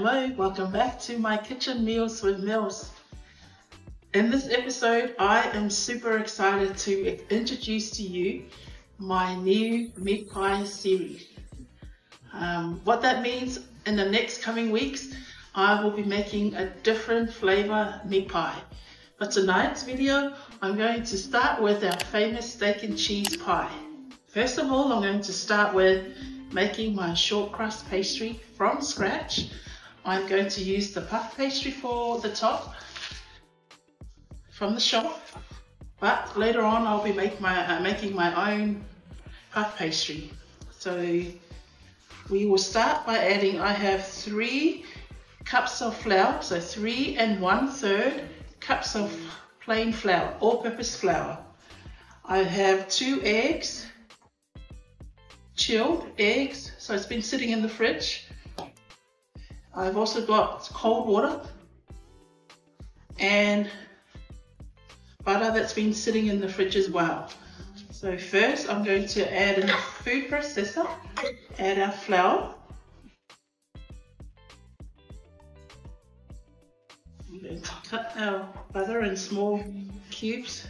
Hello, welcome back to my kitchen meals with Mills. In this episode, I am super excited to introduce to you my new meat pie series. What that means, in the next coming weeks, I will be making a different flavor meat pie. But tonight's video, I'm going to start with our famous steak and cheese pie. First of all, I'm going to start with making my short crust pastry from scratch. I'm going to use the puff pastry for the top from the shop, but later on I'll be making my own puff pastry. So we will start by adding, I have 3 cups of flour, so 3 1/3 cups of plain flour, all-purpose flour. I have 2 eggs, chilled eggs, so it's been sitting in the fridge. I've also got cold water and butter that's been sitting in the fridge as well. So first I'm going to add in the food processor, add our flour. I'm going to cut our butter in small cubes.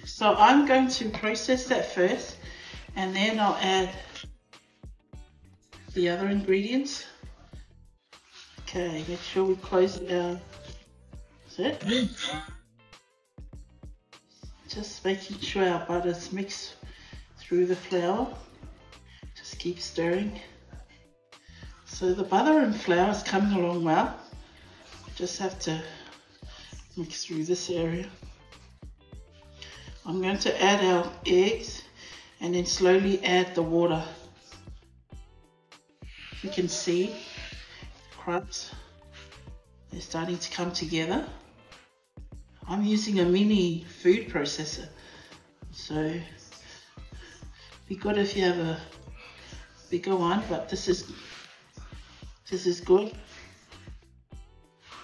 So I'm going to process that first, and then I'll add the other ingredients. Okay, make sure we close it down. That's it. Just making sure our butter's mixed through the flour. Just keep stirring. So the butter and flour is coming along well. Just have to mix through this area. I'm going to add our eggs and then slowly add the water. You can see the crumbs, they're starting to come together. I'm using a mini food processor, so it'd be good if you have a bigger one, but this is good.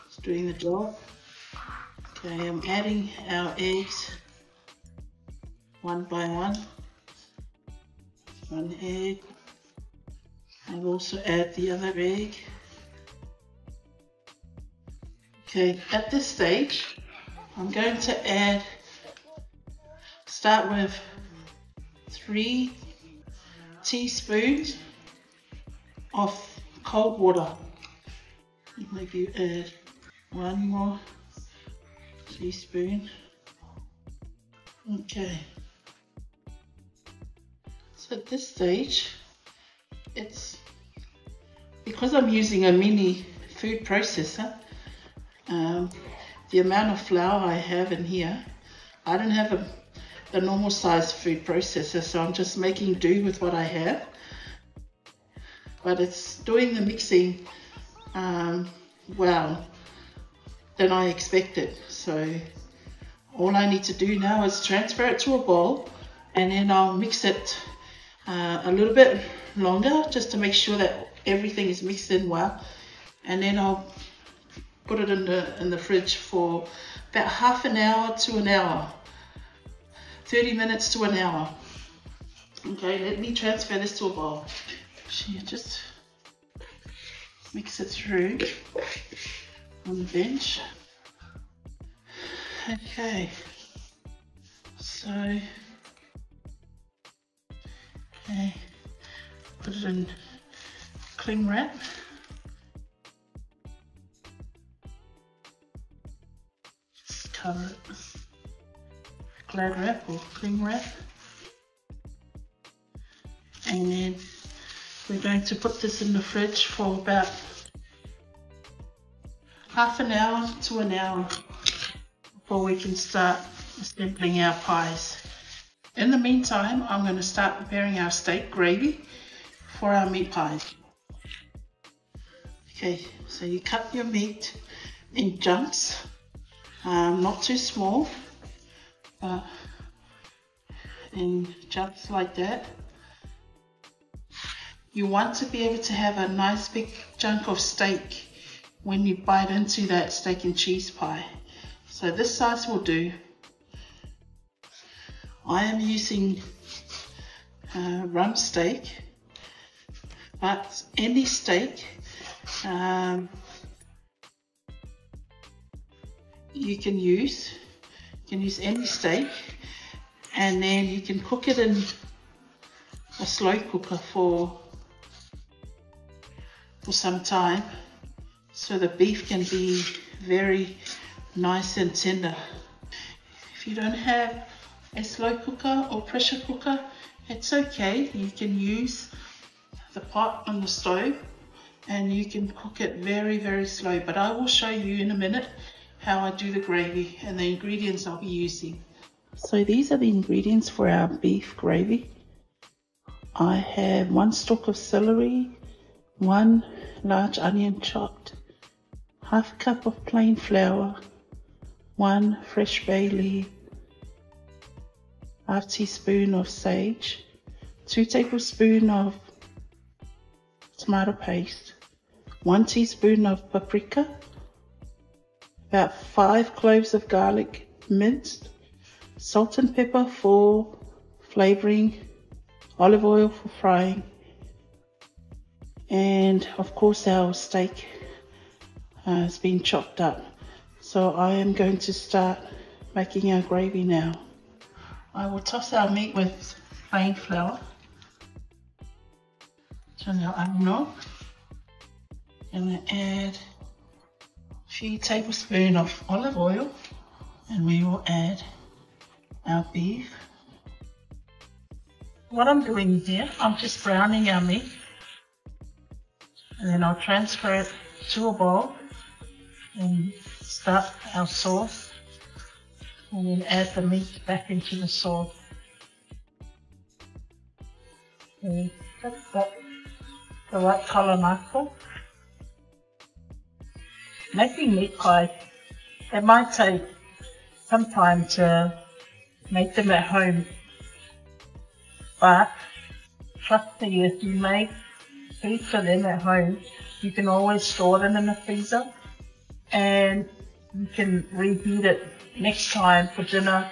It's doing the job. Okay, I'm adding our eggs one by one. 1 egg. I'll also add the other egg. Okay, at this stage, I'm going to start with 3 teaspoons of cold water. Maybe add 1 more teaspoon. Okay. So at this stage, it's because I'm using a mini food processor, the amount of flour I have in here, I don't have a normal size food processor, so I'm just making do with what I have. But it's doing the mixing well than I expected. So all I need to do now is transfer it to a bowl, and then I'll mix it a little bit longer just to make sure that everything is mixed in well, and then I'll put it in the fridge for about half an hour to an hour, 30 minutes to an hour. Okay, let me transfer this to a bowl. Just mix it through on the bench. Okay, so put it in cling wrap. Just cover it with glad wrap or cling wrap. And then we're going to put this in the fridge for about half an hour to an hour before we can start assembling our pies. In the meantime, I'm going to start preparing our steak gravy for our meat pies. Okay, so you cut your meat in chunks, not too small, but in chunks like that. You want to be able to have a nice big chunk of steak when you bite into that steak and cheese pie. So this size will do. I am using rump steak. but any steak, you can use any steak, and then you can cook it in a slow cooker for some time, so the beef can be very nice and tender. If you don't have a slow cooker or pressure cooker, it's okay. You can use the pot on the stove and you can cook it very, very slow. But I will show you in a minute how I do the gravy and the ingredients I'll be using. So these are the ingredients for our beef gravy. I have 1 stalk of celery, 1 large onion chopped, 1/2 cup of plain flour, 1 fresh bay leaf, 1/2 teaspoon of sage, 2 tablespoons of tomato paste, 1 teaspoon of paprika, about 5 cloves of garlic minced, salt and pepper for flavoring, olive oil for frying, and of course our steak has been chopped up. So I am going to start making our gravy now. I will toss our meat with plain flour. Turn our oven on. And add a few tablespoons of olive oil, and we will add our beef. What I'm doing here, I'm just browning our meat, and then I'll transfer it to a bowl and start our sauce, and then add the meat back into the sauce. And that's got the right colour nicely. Making meat pies, it might take some time to make them at home, but trust me, if you make food for them at home, you can always store them in the freezer and you can reheat it next time for dinner.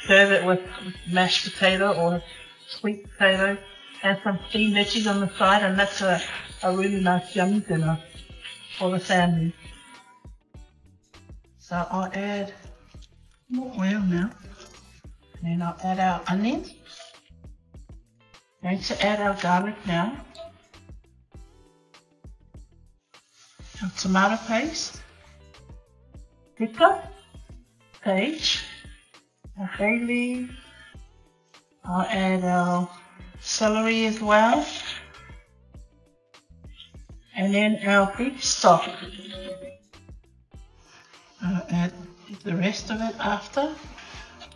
Serve it with mashed potato or sweet potato and some steamed veggies on the side, and that's a really nice yummy dinner for the family. So I'll add more oil now, and then I'll add our onions. Going to add our garlic now, our tomato paste, paprika, sage, our bay leaf. I'll add our celery as well, and then our beef stock. I'll add the rest of it after,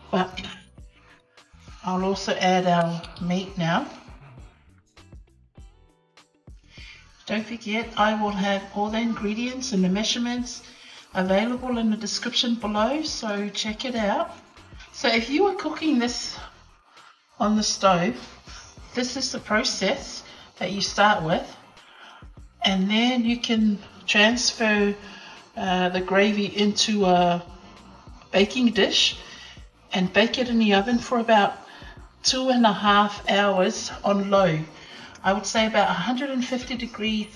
but I'll also add our meat now. Don't forget, I will have all the ingredients and the measurements available in the description below, so check it out. So if you are cooking this on the stove, this is the process that you start with, and then you can transfer the gravy into a baking dish and bake it in the oven for about 2.5 hours on low. I would say about 150 degrees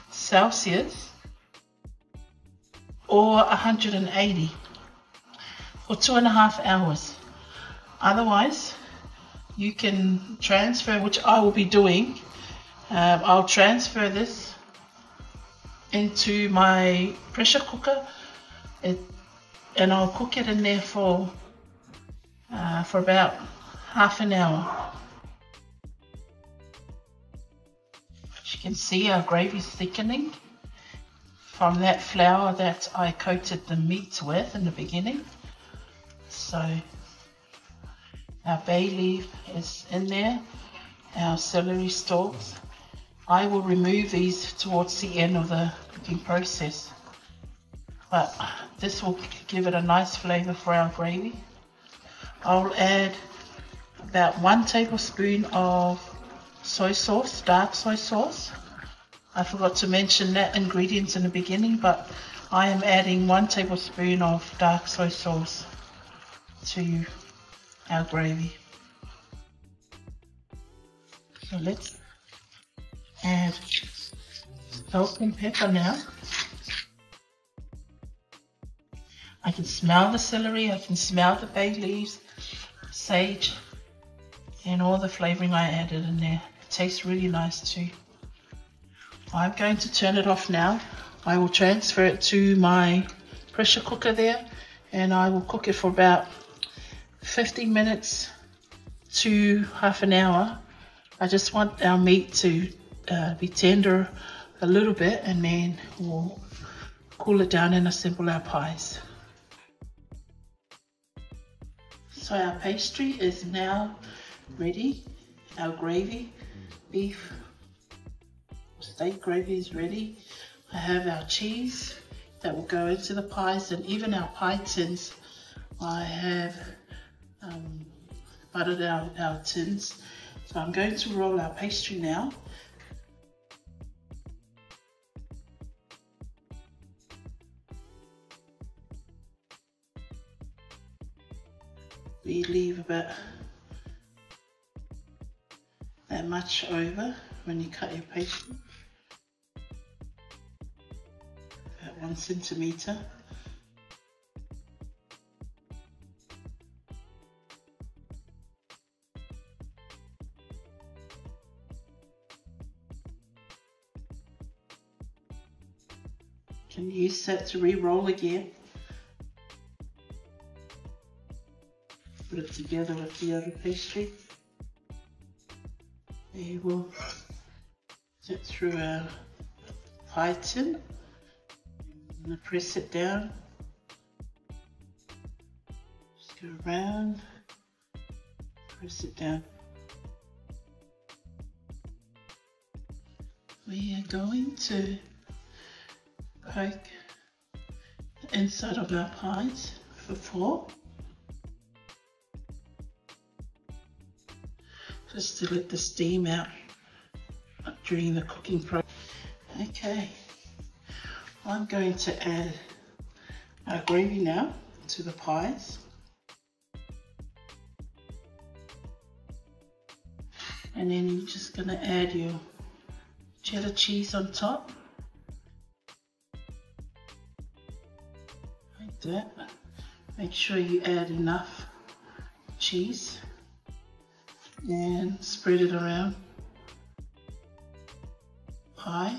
Celsius or 180 for 2.5 hours. Otherwise, you can transfer, which I will be doing. I'll transfer this into my pressure cooker, and I'll cook it in there for about half an hour. As you can see, our gravy is thickening from that flour that I coated the meat with in the beginning. So our bay leaf is in there, our celery stalks. I will remove these towards the end of the cooking process, but this will give it a nice flavor for our gravy. I'll add about 1 tablespoon of soy sauce, dark soy sauce. I forgot to mention that ingredients in the beginning, but I am adding 1 tablespoon of dark soy sauce to our gravy. So let's add salt and pepper now. I can smell the celery, I can smell the bay leaves, sage, and all the flavoring I added in there. It tastes really nice too. I'm going to turn it off now. I will transfer it to my pressure cooker there, and I will cook it for about 15 minutes to half an hour. I just want our meat to be tender a little bit, and then we'll cool it down and assemble our pies. So our pastry is now ready. Our gravy, beef steak gravy is ready. I have our cheese that will go into the pies, and even our pie tins. I have buttered our tins. So I'm going to roll our pastry now. We leave about that much over when you cut your pastry, about 1 centimetre. You can use that to re-roll again. Put it together with the other pastry. We will set through our pie tin and press it down. Just go around, press it down. We are going to poke the inside of our pies for 4. Just to let the steam out during the cooking process. Okay, I'm going to add our gravy now to the pies. And then you're just going to add your cheddar cheese on top. Like that. Make sure you add enough cheese. And spread it around pie.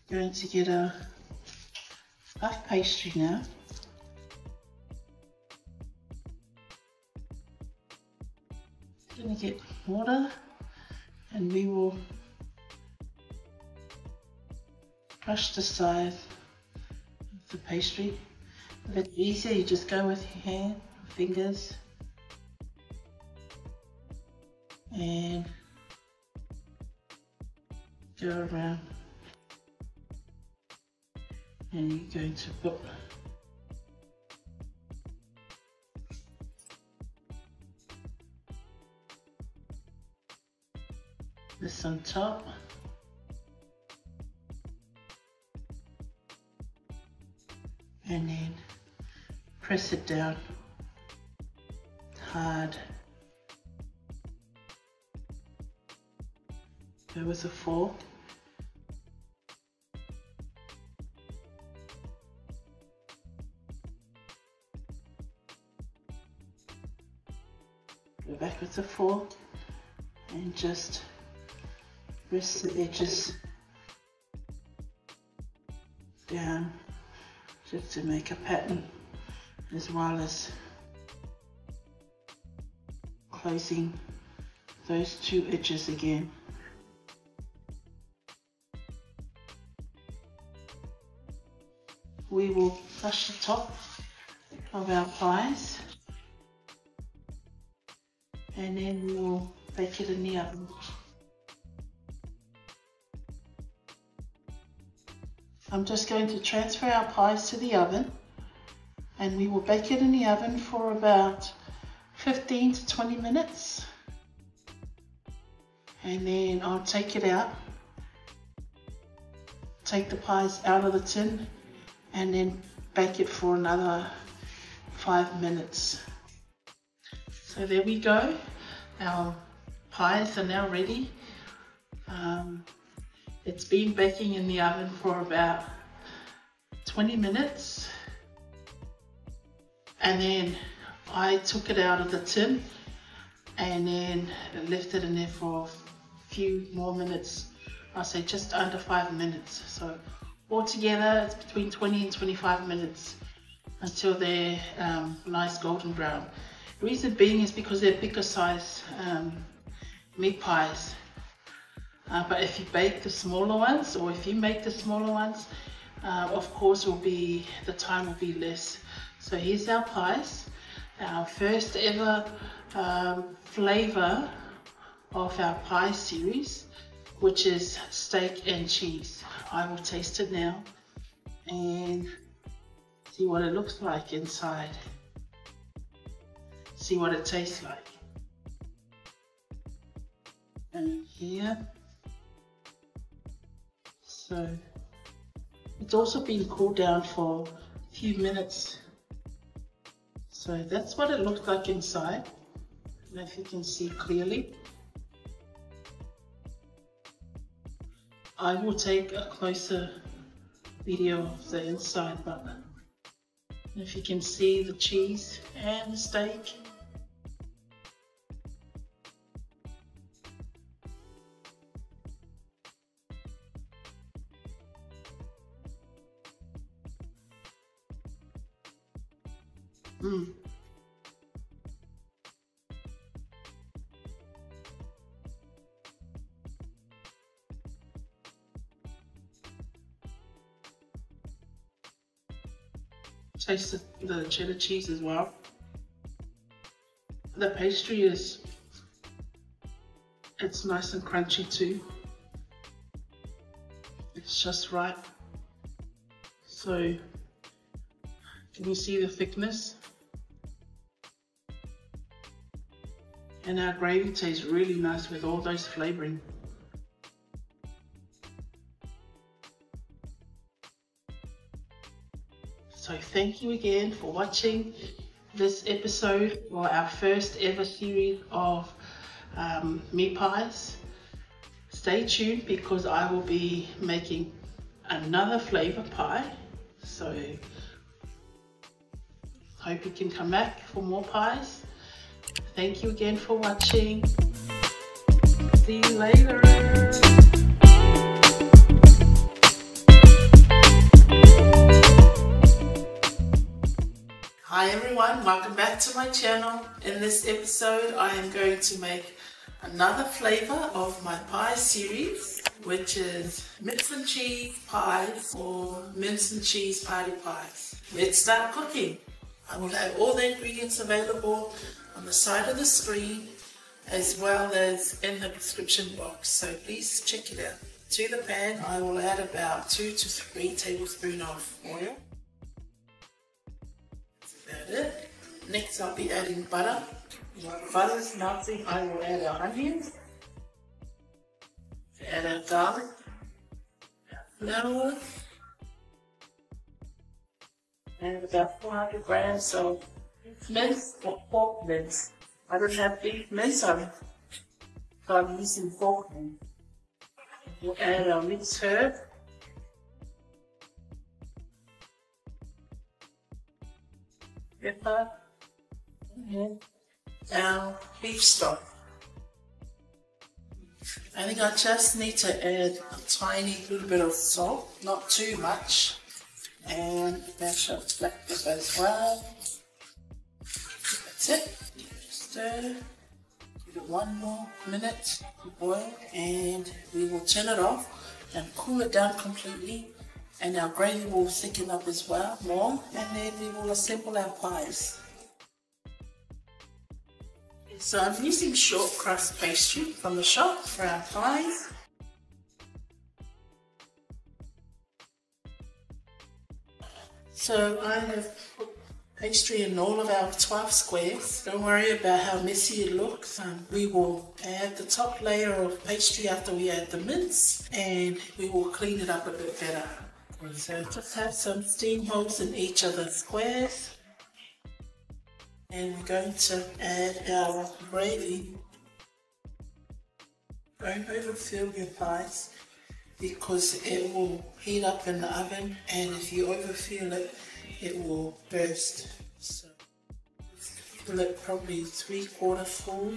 Going to get a puff pastry now. Going to get water. And we will brush the side of the pastry. If it's easier, you just go with your hand, fingers, and go around. And you're going to put this on top, and then press it down hard. Go with a fork. Go back with the fork and just press the edges down just to make a pattern, as well as closing those 2 edges again. We will brush the top of our pies, and then we will bake it in the oven. I'm just going to transfer our pies to the oven, and we will bake it in the oven for about 15 to 20 minutes. And then I'll take it out take the pies out of the tin and then bake it for another 5 minutes. So there we go, our pies are now ready. It's been baking in the oven for about 20 minutes, and then I took it out of the tin and then left it in there for a few more minutes. I'll say just under 5 minutes. So altogether it's between 20 and 25 minutes until they're nice golden brown. Reason being is because they're bigger size meat pies. But if you bake the smaller ones, or if you make the smaller ones, of course the time will be less. So here's our pies, our first ever flavor of our pie series, which is steak and cheese. I will taste it now and see what it looks like inside. See what it tastes like. And here, so it's also been cooled down for a few minutes. So that's what it looks like inside. I don't know if you can see clearly. I will take a closer video of the inside, but if you can see the cheese and the steak. Taste the cheddar cheese as well. The pastry it's nice and crunchy too. It's just right. So can you see the thickness? And our gravy tastes really nice with all those flavoring. So thank you again for watching this episode, or our first ever series of meat pies. Stay tuned because I will be making another flavor pie. So hope you can come back for more pies. Thank you again for watching. See you later. Hi everyone, welcome back to my channel. In this episode I am going to make another flavor of my pie series, which is mince and cheese pies, or mince and cheese party pies. Let's start cooking. I will have all the ingredients available on the side of the screen as well as in the description box, so please check it out. To the pan I will add about 2 to 3 tablespoons of oil. That's it. Next I'll be adding butter. While the butter is melting, I will add our onions, add our garlic, flour, and about 400 grams of mince or pork mince. I don't have beef mince, so I'm using pork mince. We'll add our minced herb, pepper, and our beef stock. I think I just need to add a tiny little bit of salt, not too much, and mash up black pepper as well. That's it. Stir. Give it 1 more minute to boil, and we will turn it off and cool it down completely, and our gravy will thicken up as well more, and then we will assemble our pies. So I'm using short crust pastry from the shop for our pies. So I have put pastry in all of our 12 squares. Don't worry about how messy it looks. We will add the top layer of pastry after we add the mince, and we will clean it up a bit better. So just have some steam holes in each of the squares, and we're going to add our gravy. Don't overfill your pies because it will heat up in the oven, and if you overfill it, it will burst. So fill it probably 3/4 full.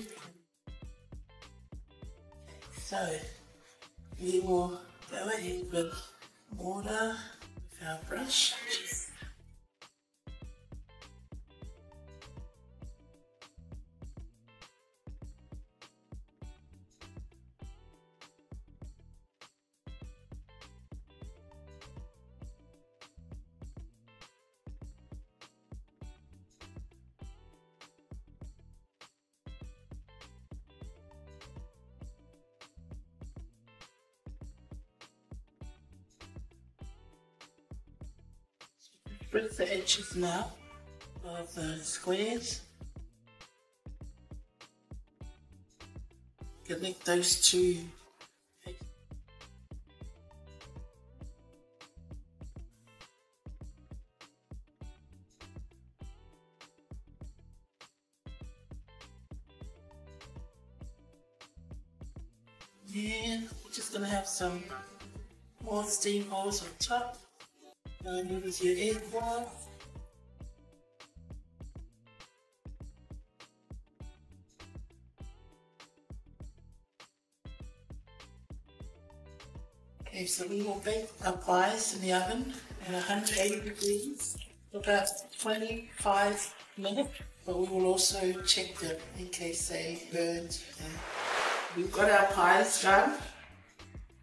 So we will go ahead with water with our brush. Split the edges now of the squares. Connect those two. And we're just going to have some more steam holes on top. Use your egg white. Okay, so we will bake our pies in the oven at 180 degrees for about 25 minutes, but we will also check them in case they burnt. We've got our pies done,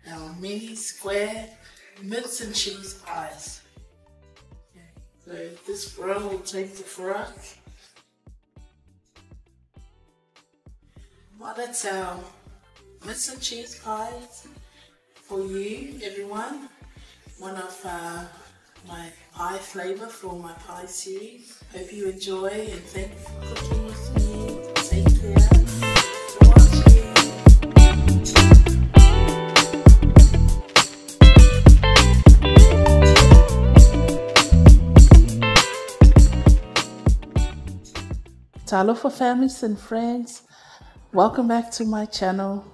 our mini square mince and cheese pies. So this roll will take it for us. Well, that's our mince and cheese pies for you, everyone. One of my pie flavor for my pie series. Hope you enjoy, and thank you for cooking with me. Take care. Aloha families and friends, welcome back to my channel.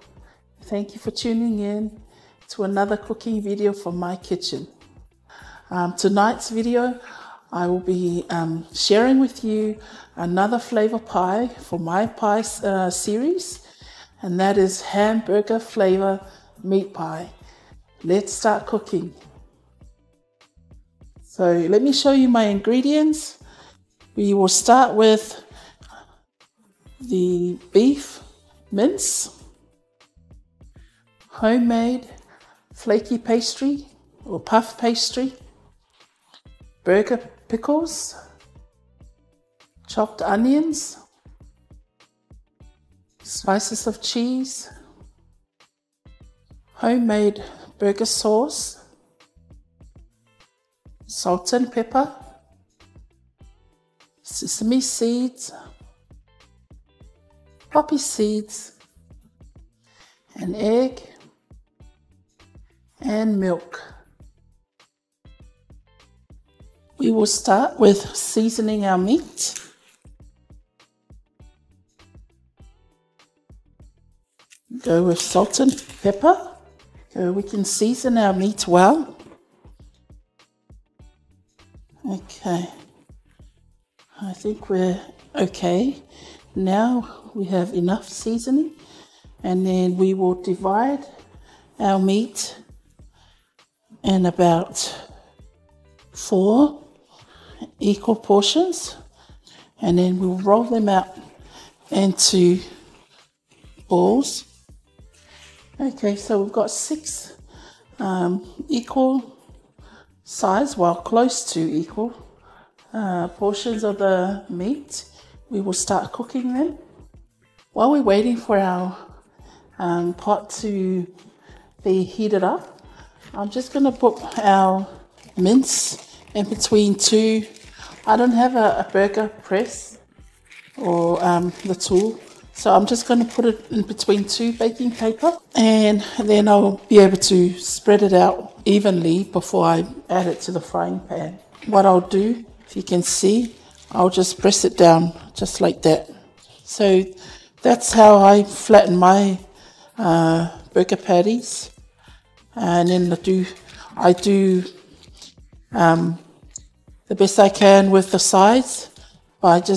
Thank you for tuning in to another cooking video from my kitchen. Tonight's video I will be sharing with you another flavor pie for my pie series, and that is hamburger flavor meat pie. Let's start cooking. So let me show you my ingredients. We will start with the beef mince, homemade flaky pastry or puff pastry, burger pickles, chopped onions, slices of cheese, homemade burger sauce, salt and pepper, sesame seeds, poppy seeds, an egg, and milk. We will start with seasoning our meat. Go with salt and pepper. So we can season our meat well. Okay, I think we're okay. Now we have enough seasoning, and then we will divide our meat in about 4 equal portions, and then we'll roll them out into balls. Okay, so we've got 6 equal size, well, close to equal portions of the meat. We will start cooking them. While we're waiting for our pot to be heated up, I'm just going to put our mince in between 2 I don't have a burger press or the tool, so I'm just going to put it in between two baking paper, and then I'll be able to spread it out evenly before I add it to the frying pan. What I'll do, if you can see, I'll just press it down just like that. So that's how I flatten my burger patties, and then I do the best I can with the sides. But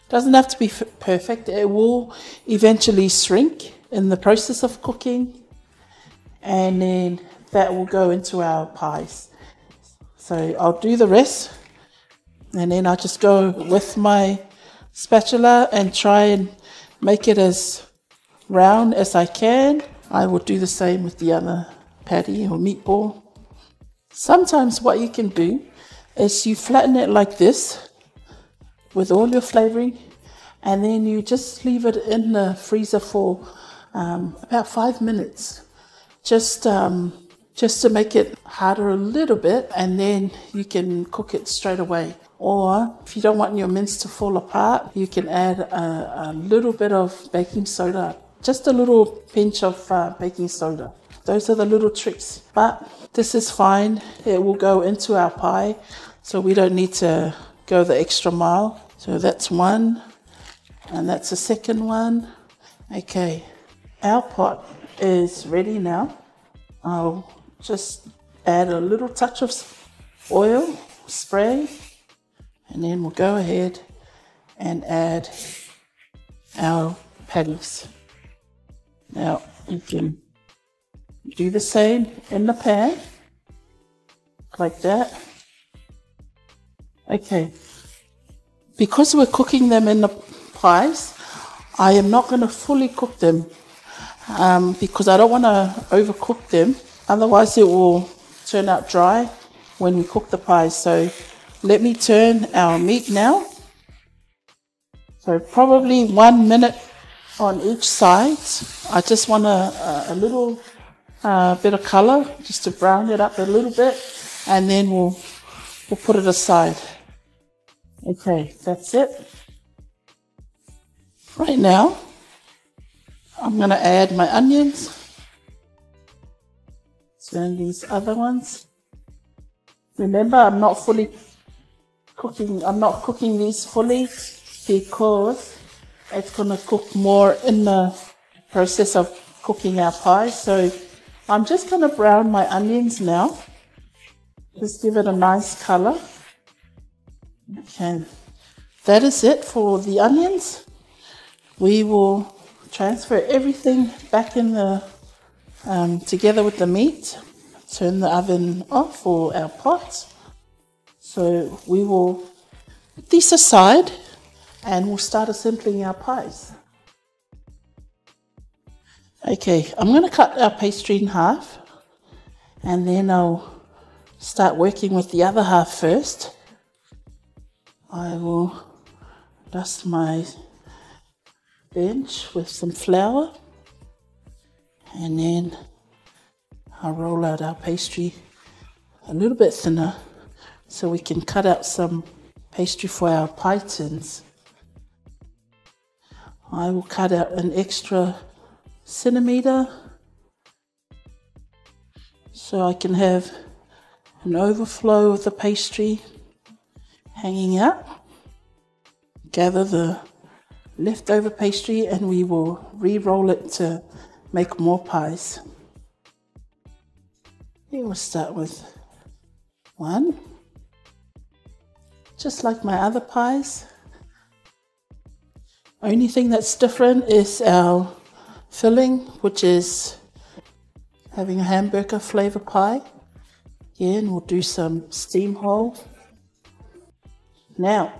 doesn't have to be perfect. It will eventually shrink in the process of cooking, and then that will go into our pies. So I'll do the rest, and then I just go with my spatula and try and make it as round as I can. I will do the same with the other patty or meatball. Sometimes what you can do is you flatten it like this with all your flavoring, and then you just leave it in the freezer for about 5 minutes, just to make it harder a little bit, and then you can cook it straight away. Or if you don't want your mince to fall apart, you can add a little bit of baking soda, just a little pinch of baking soda. Those are the little tricks, but this is fine. It will go into our pie, so we don't need to go the extra mile. So that's one, and that's the second one. Okay, our pot is ready now. I'll just add a little touch of oil spray, and then we'll go ahead and add our patties. Now you can do the same in the pan, like that. Okay, because we're cooking them in the pies, I am not going to fully cook them because I don't want to overcook them. Otherwise it will turn out dry when we cook the pies. So let me turn our meat now. So probably 1 minute on each side. I just want a little bit of color, just to brown it up a little bit, and then we'll put it aside. Okay, that's it. Right now, I'm going to add my onions. Turn these other ones. Remember, I'm not cooking these fully because it's going to cook more in the process of cooking our pie. So I'm just going to brown my onions now. Just give it a nice color. Okay, that is it for the onions. We will transfer everything back in the together with the meat. Turn the oven off for our pot. So we will put these aside and we'll start assembling our pies. Okay, I'm going to cut our pastry in half, and then I'll start working with the other half first. I will dust my bench with some flour, and then I'll roll out our pastry a little bit thinner so we can cut out some pastry for our pie tins. I will cut out an extra centimeter so I can have an overflow of the pastry hanging out. Gather the leftover pastry and we will re-roll it to make more pies. Here we'll start with one, just like my other pies. Only thing that's different is our filling, which is having a hamburger flavor pie. Again, we'll do some steam hole. Now,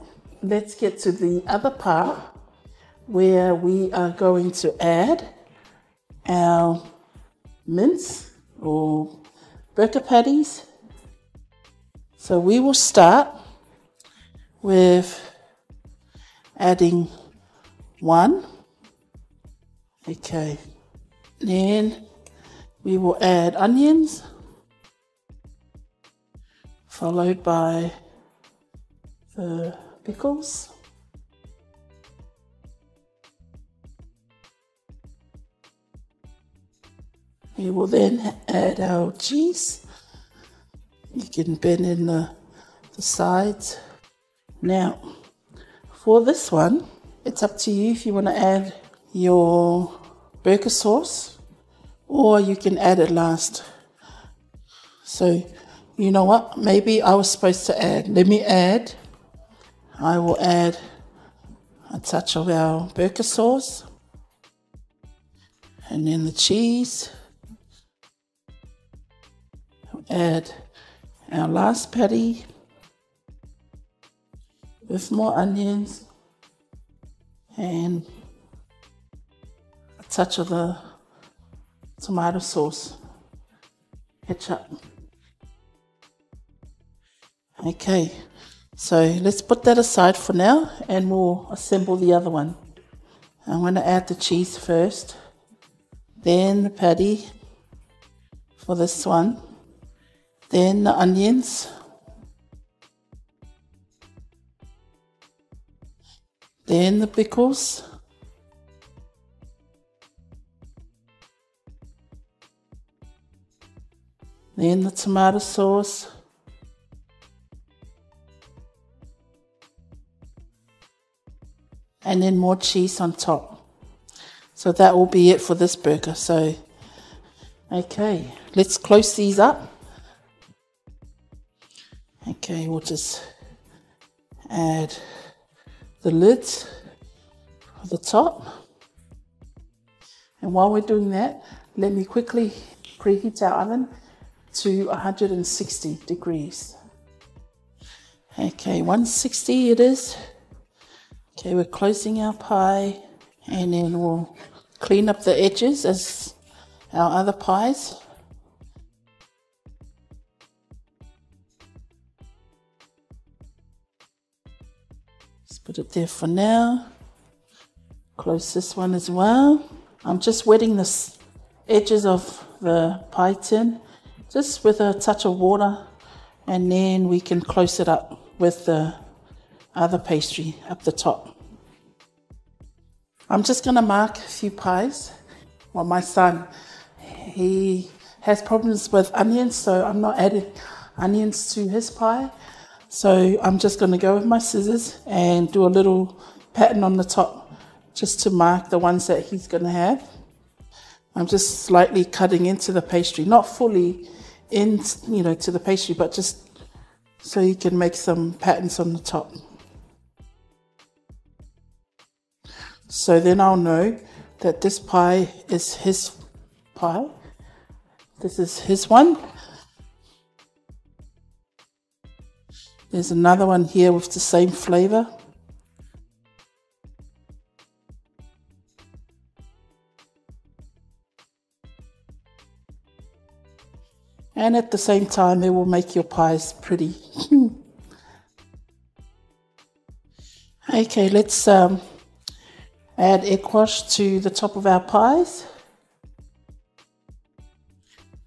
let's get to the other part where we are going to add our mince or burger patties. So we will start with adding one. Okay, then we will add onions, followed by the pickles. We will then add our cheese. You can bend in the sides. Now, for this one, it's up to you if you want to add your burger sauce, or you can add it last. So, you know what? Maybe I was supposed to add. I will add a touch of our burger sauce, and then the cheese. Add our last patty with more onions and a touch of the tomato sauce, ketchup. Okay, so let's put that aside for now and we'll assemble the other one. I'm going to add the cheese first, then the patty for this one, then the onions, then the pickles, then the tomato sauce, and then more cheese on top. So that will be it for this burger. So, okay, let's close these up. Okay, we'll just add the lids for the top. And while we're doing that, let me quickly preheat our oven to 160 degrees. Okay, 160 it is. Okay, we're closing our pie, and then we'll clean up the edges as our other pies. Put it there for now. Close this one as well. I'm just wetting the edges of the pie tin just with a touch of water, and then we can close it up with the other pastry up the top. I'm just going to mark a few pies. Well, my son, he has problems with onions, so I'm not adding onions to his pie. So I'm just going to go with my scissors and do a little pattern on the top just to mark the ones that he's going to have. I'm just slightly cutting into the pastry, not fully in, to the pastry, but just so you can make some patterns on the top. So then I'll know that this pie is his pie. This is his one. There's another one here with the same flavor. And at the same time, it will make your pies pretty. Okay, let's add egg wash to the top of our pies.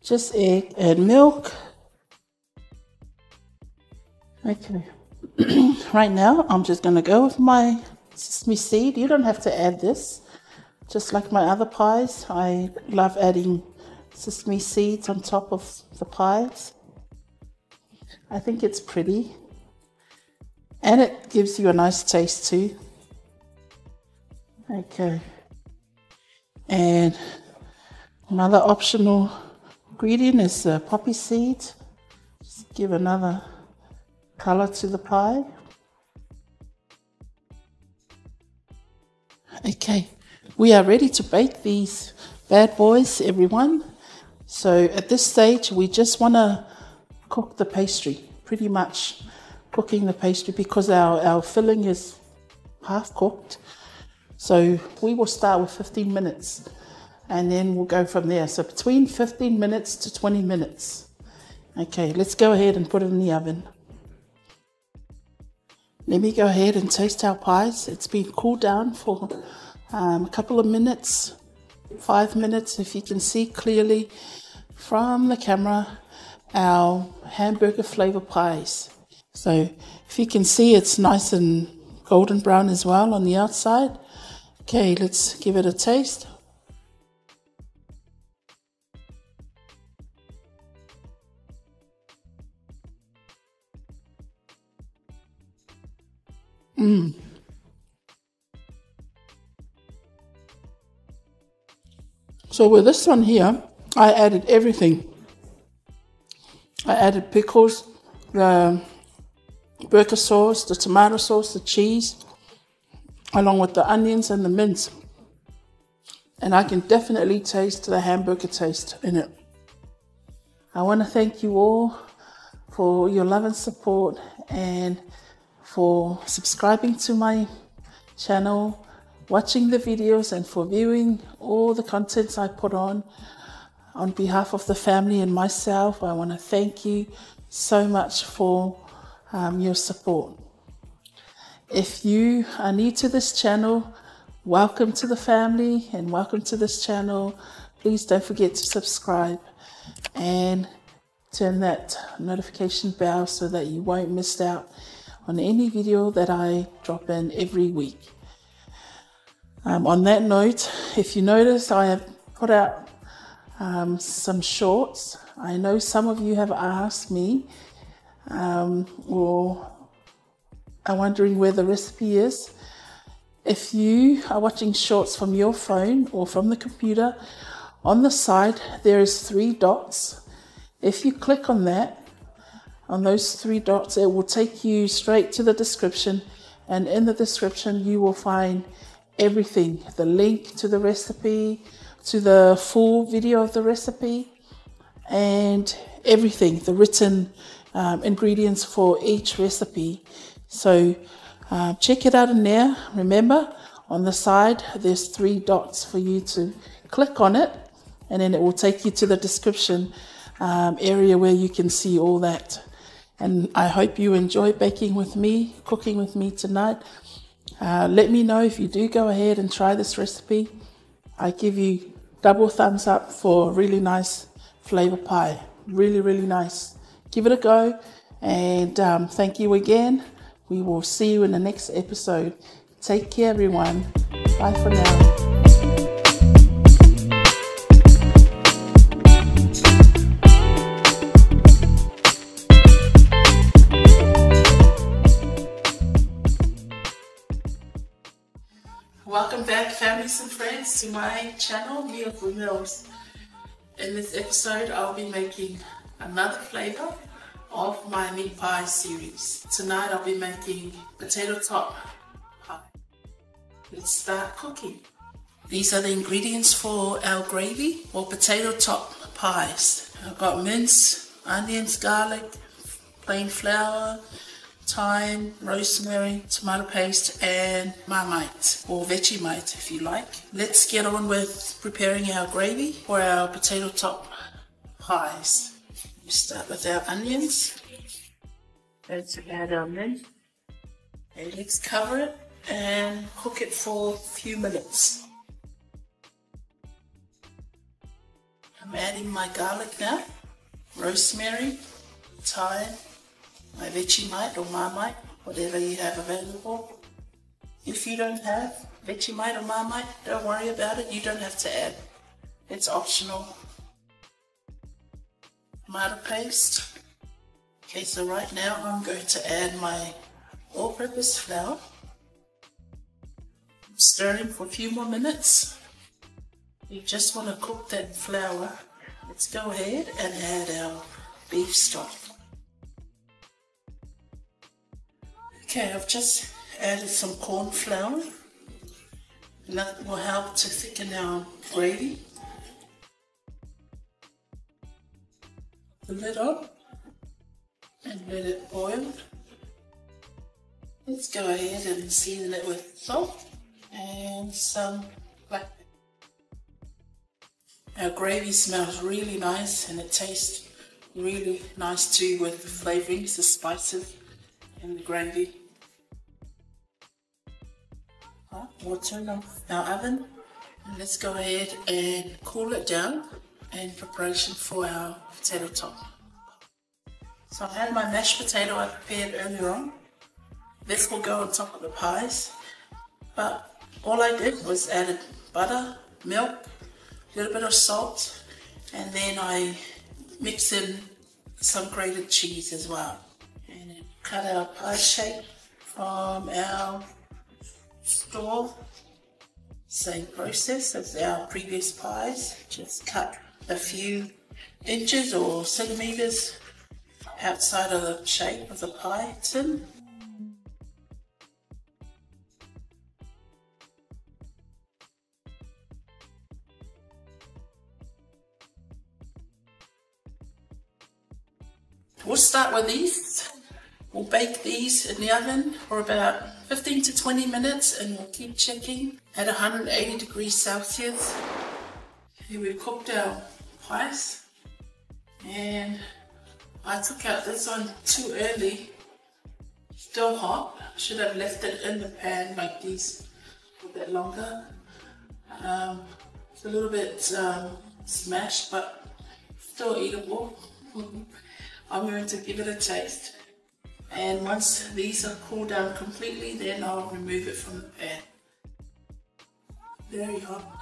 Just egg and milk. Okay, right now I'm just going to go with my sesame seed. You don't have to add this. Just like my other pies, I love adding sesame seeds on top of the pies. I think it's pretty. And it gives you a nice taste too. Okay. And another optional ingredient is the poppy seeds. Just give another color to the pie. Okay, we are ready to bake these bad boys, everyone. So at this stage, we just want to cook the pastry, pretty much cooking the pastry because our filling is half cooked. So we will start with 15 minutes and then we'll go from there. So between 15 minutes to 20 minutes. Okay, let's go ahead and put it in the oven. Let me go ahead and taste our pies. It's been cooled down for a couple of minutes, 5 minutes, if you can see clearly from the camera, our hamburger flavor pies. So if you can see, it's nice and golden brown as well on the outside. Okay, let's give it a taste. So with this one here, I added everything. I added pickles, the burger sauce, the tomato sauce, the cheese, along with the onions and the mince. And I can definitely taste the hamburger taste in it. I want to thank you all for your love and support, and for subscribing to my channel, watching the videos, and for viewing all the contents I put on. On behalf of the family and myself, I want to thank you so much for your support. If you are new to this channel, welcome to the family and welcome to this channel. Please don't forget to subscribe and turn that notification bell so that you won't miss out on any video that I drop in every week. On that note, if you notice, I have put out some shorts. I know some of you have asked me or are wondering where the recipe is. If you are watching shorts from your phone or from the computer, on the side there is 3 dots. If you click on that, on those 3 dots, it will take you straight to the description, and in the description you will find everything, the link to the recipe, to the full video of the recipe, and everything, the written ingredients for each recipe. So check it out in there. Remember, on the side there's 3 dots for you to click on it, and then it will take you to the description area where you can see all that. And I hope you enjoy baking with me, cooking with me tonight. Let me know if you do go ahead and try this recipe. I give you double thumbs up for a really nice flavor pie. Really, really nice. Give it a go, and thank you again. We will see you in the next episode. Take care, everyone. Bye for now. Welcome back, families and friends, to my channel, Meals with Mills. In this episode, I'll be making another flavor of my meat pie series. Tonight, I'll be making potato top pie. Let's start cooking. These are the ingredients for our gravy or potato top pies. I've got mince, onions, garlic, plain flour, thyme, rosemary, tomato paste, and Marmite or Vegemite if you like. Let's get on with preparing our gravy for our potato top pies. We start with our onions. Let's add our mince. And let's cover it and cook it for a few minutes. I'm adding my garlic now, rosemary, thyme, my Vegemite or Marmite, whatever you have available. If you don't have Vegemite or Marmite, don't worry about it. You don't have to add. It's optional. Tomato paste. Okay, so right now I'm going to add my all-purpose flour. I'm stirring for a few more minutes. You just want to cook that flour. Let's go ahead and add our beef stock. Okay, I've just added some corn flour, and that will help to thicken our gravy. The lid on and let it boil. Let's go ahead and season it with salt and some black pepper. Our gravy smells really nice, and it tastes really nice too with the flavorings, the spices, and the gravy. We'll turn off our oven, and let's go ahead and cool it down in preparation for our potato top. So I had my mashed potato I prepared earlier on. This will go on top of the pies. But all I did was added butter, milk, a little bit of salt, and then I mix in some grated cheese as well. And then cut our pie shape from our store. Same process as our previous pies. Just cut a few inches or centimeters outside of the shape of the pie tin. We'll start with these. We'll bake these in the oven for about 15 to 20 minutes and we'll keep checking at 180 degrees Celsius. Here we've cooked our pies and I took out this one too early, still hot. Should have left it in the pan like these for a bit longer. It's a little bit smashed but still eatable. I'm going to give it a taste, and once these are cooled down completely, then I'll remove it from the pan. Very hot.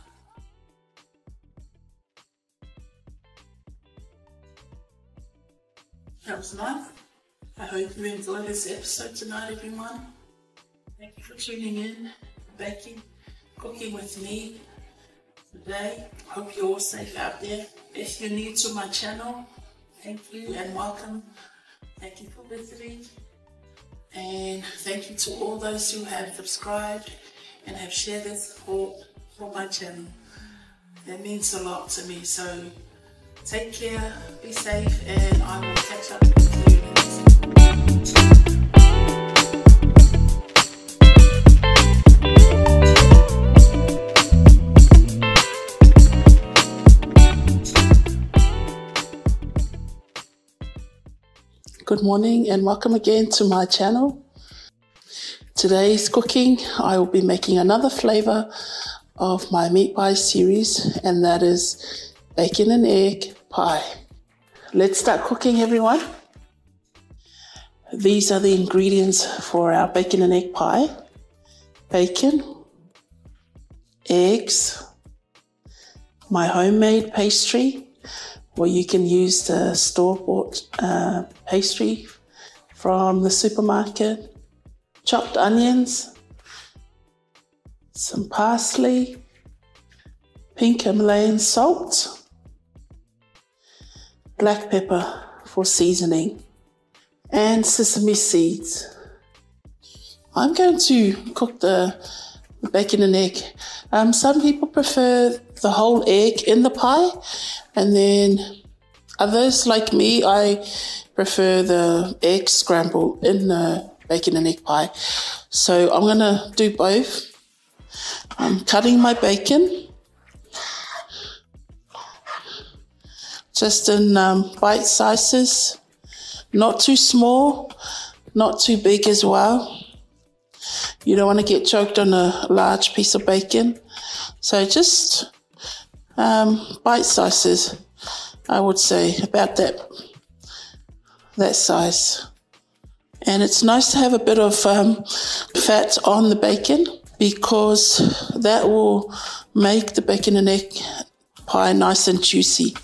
That was nice. I hope you enjoyed this episode tonight, everyone. Thank you for tuning in, baking, cooking with me today. Hope you're all safe out there. If you're new to my channel, thank you and welcome. Thank you for visiting. And thank you to all those who have subscribed and have shared their support for my channel. That means a lot to me. So take care, be safe, and I will catch up with you next time. Good morning and welcome again to my channel. Today's cooking, I will be making another flavor of my meat pie series, and that is bacon and egg pie. Let's start cooking, everyone. These are the ingredients for our bacon and egg pie. Bacon, eggs, my homemade pastry, or you can use the store-bought pastry from the supermarket, chopped onions, some parsley, pink Himalayan salt, black pepper for seasoning, and sesame seeds. I'm going to cook the bacon and egg. Some people prefer the whole egg in the pie, and then others like me, I prefer the egg scramble in the bacon and egg pie. So I'm going to do both. I'm cutting my bacon just in bite sizes, not too small, not too big as well. You don't want to get choked on a large piece of bacon. So just bite sizes, I would say, about that size. And it's nice to have a bit of fat on the bacon, because that will make the bacon and egg pie nice and juicy.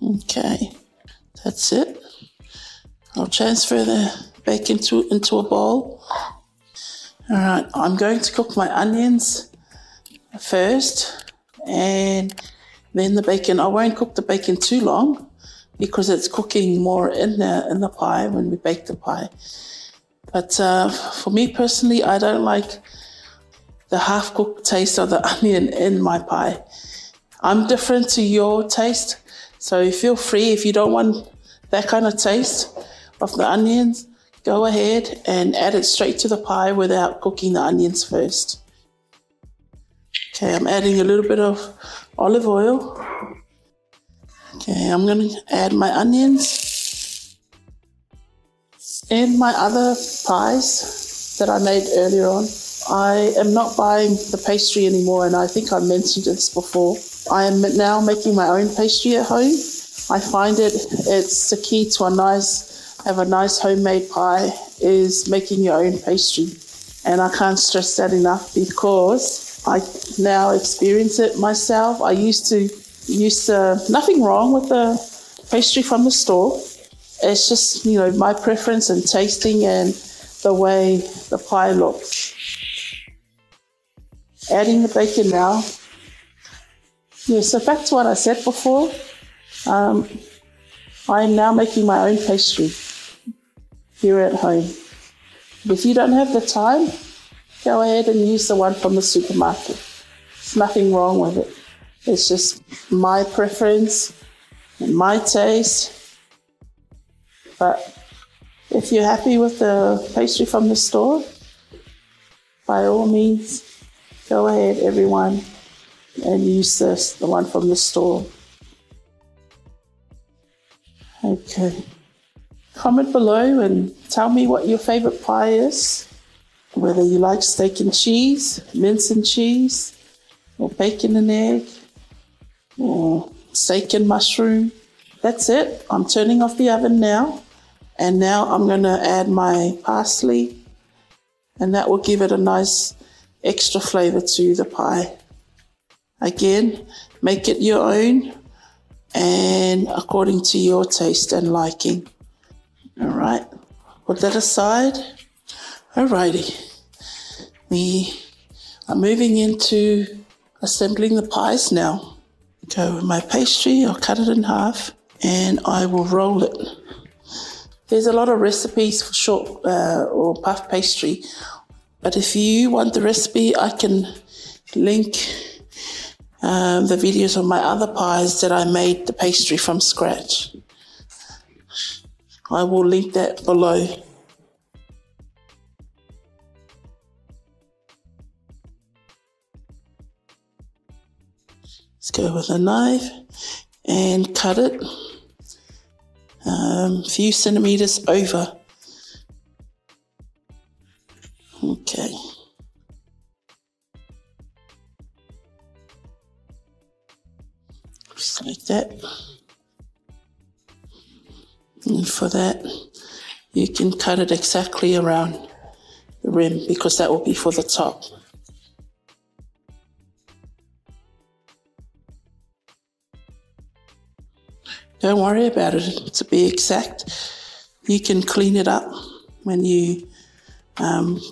Okay, that's it. I'll transfer the bacon into a bowl. All right, I'm going to cook my onions first and then the bacon. I won't cook the bacon too long because it's cooking more in the pie when we bake the pie. But for me personally, I don't like the half-cooked taste of the onion in my pie. I'm different to your taste, so feel free. If you don't want that kind of taste of the onions, go ahead and add it straight to the pie without cooking the onions first. Okay, I'm adding a little bit of olive oil. Okay, I'm going to add my onions and my other pies that I made earlier on. I am not buying the pastry anymore, and I think I mentioned this before. I am now making my own pastry at home. I find it's the key to a nice have a nice homemade pie is making your own pastry. And I can't stress that enough because I now experience it myself. I used to nothing wrong with the pastry from the store. It's just, my preference and tasting and the way the pie looks. Adding the bacon now. Yeah, so back to what I said before. I'm now making my own pastry here at home. If you don't have the time, go ahead and use the one from the supermarket. There's nothing wrong with it. It's just my preference and my taste. But if you're happy with the pastry from the store, by all means, go ahead, everyone, and use the one from the store. Okay. Comment below and tell me what your favorite pie is. Whether you like steak and cheese, mince and cheese, or bacon and egg, or steak and mushroom. That's it. I'm turning off the oven now. And now I'm going to add my parsley. And that will give it a nice extra flavor to the pie. Again, make it your own and according to your taste and liking. All right, put that aside. Alrighty, we are moving into assembling the pies now. Go with my pastry, I'll cut it in half and I will roll it. There's a lot of recipes for short or puff pastry, but if you want the recipe, I can link the videos of my other pies that I made the pastry from scratch. I will link that below. Let's go with a knife and cut it a few centimeters over. Okay. Just like that. And for that, you can cut it exactly around the rim because that will be for the top. Don't worry about it to be exact. You can clean it up when you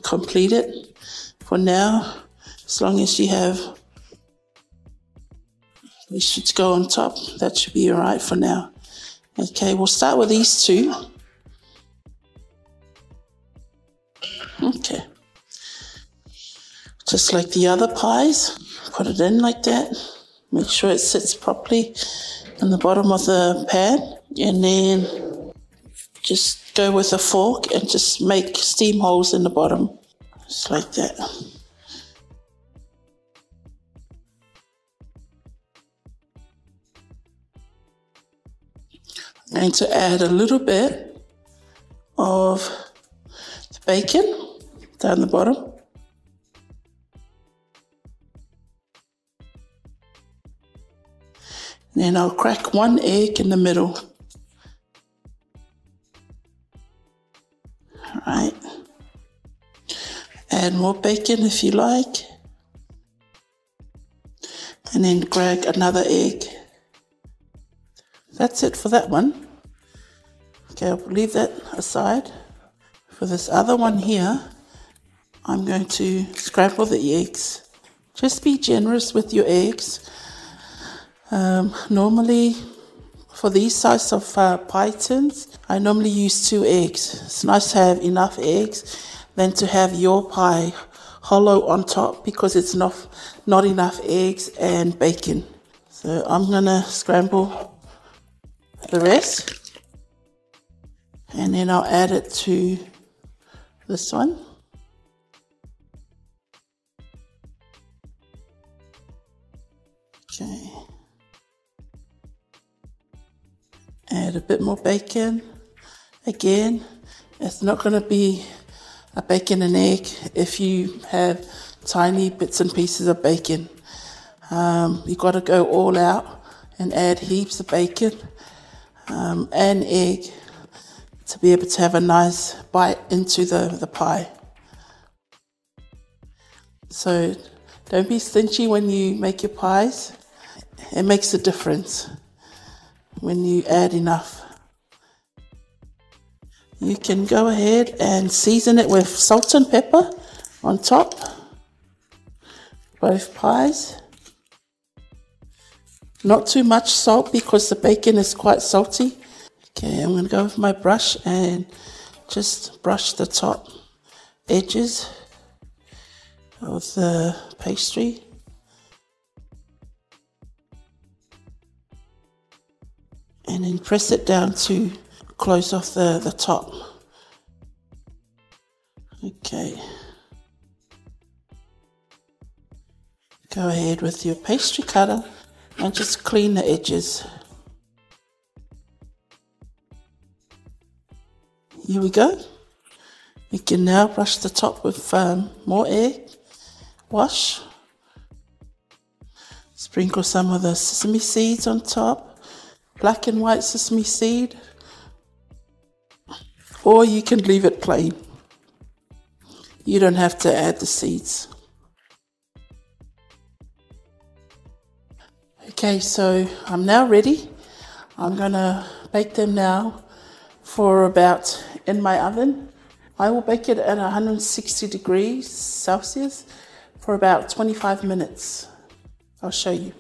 complete it. For now, as long as you have, we should go on top. That should be all right for now. Okay, we'll start with these two. Okay. Just like the other pies, put it in like that. Make sure it sits properly in the bottom of the pan. And then just go with a fork and just make steam holes in the bottom. Just like that. I'm going to add a little bit of the bacon down the bottom. And then I'll crack one egg in the middle. All right. Add more bacon if you like. And then crack another egg. That's it for that one. Okay, I'll leave that aside. For this other one here, I'm going to scramble the eggs. Just be generous with your eggs. Normally, for these size of pie tins, I normally use 2 eggs. It's nice to have enough eggs than to have your pie hollow on top because it's not enough eggs and bacon. So I'm going to scramble the rest and then I'll add it to this one. Okay. Add a bit more bacon. Again, it's not going to be a bacon and egg if you have tiny bits and pieces of bacon. You've got to go all out and add heaps of bacon and egg to be able to have a nice bite into the pie. So don't be stingy when you make your pies. It makes a difference when you add enough. You can go ahead and season it with salt and pepper on top, both pies. Not too much salt because the bacon is quite salty. Okay, I'm going to go with my brush and just brush the top edges of the pastry. And then press it down to close off the top. Okay. Go ahead with your pastry cutter and just clean the edges. Here we go. We can now brush the top with more egg wash. Sprinkle some of the sesame seeds on top, black and white sesame seed, or you can leave it plain. You don't have to add the seeds. Okay, so I'm now ready. I'm gonna bake them now for about, in my oven. I will bake it at 160 degrees Celsius for about 25 minutes. I'll show you.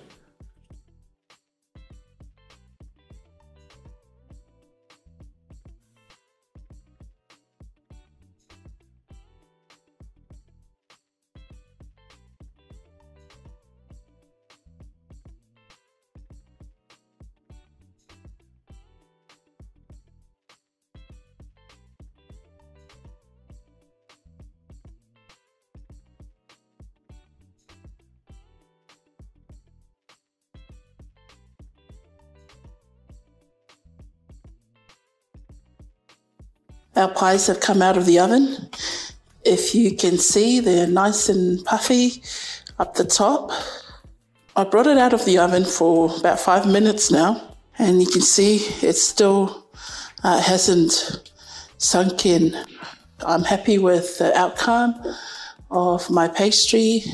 Our pies have come out of the oven. If you can see, they're nice and puffy up the top. I brought it out of the oven for about 5 minutes now, and you can see it still hasn't sunk in. I'm happy with the outcome of my pastry.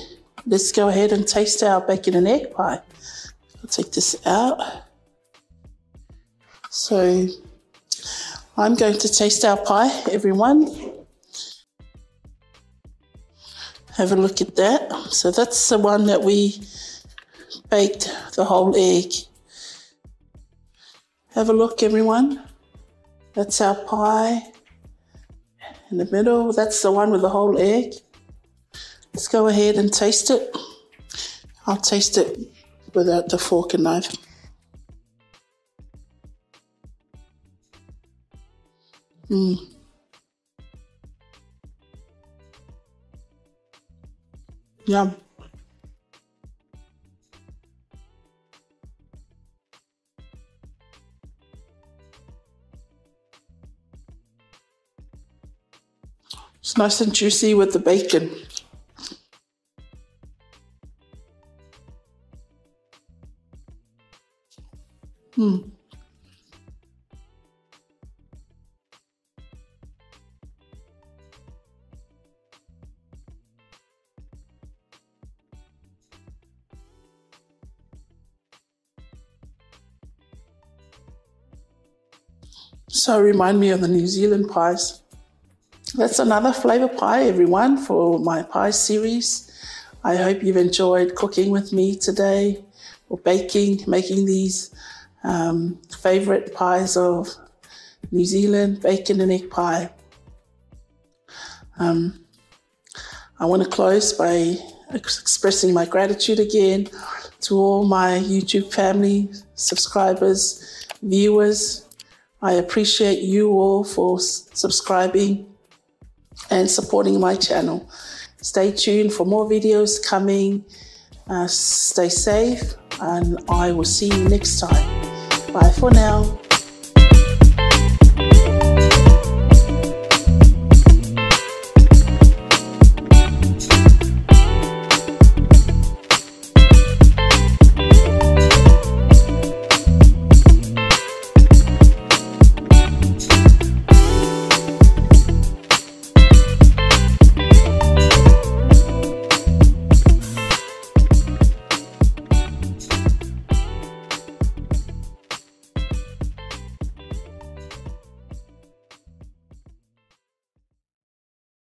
Let's go ahead and taste our bacon and egg pie. I'll take this out. So I'm going to taste our pie, everyone. Have a look at that. So that's the one that we baked the whole egg. Have a look, everyone. That's our pie. In the middle, that's the one with the whole egg. Let's go ahead and taste it. I'll taste it without the fork and knife. Yum. It's nice and juicy with the bacon. So remind me of the New Zealand pies. That's another flavour pie, everyone, for my pie series. I hope you've enjoyed cooking with me today, or baking, making these favourite pies of New Zealand, bacon and egg pie. I want to close by expressing my gratitude again to all my YouTube family, subscribers, viewers. I appreciate you all for subscribing and supporting my channel. Stay tuned for more videos coming. Stay safe, and I will see you next time. Bye for now.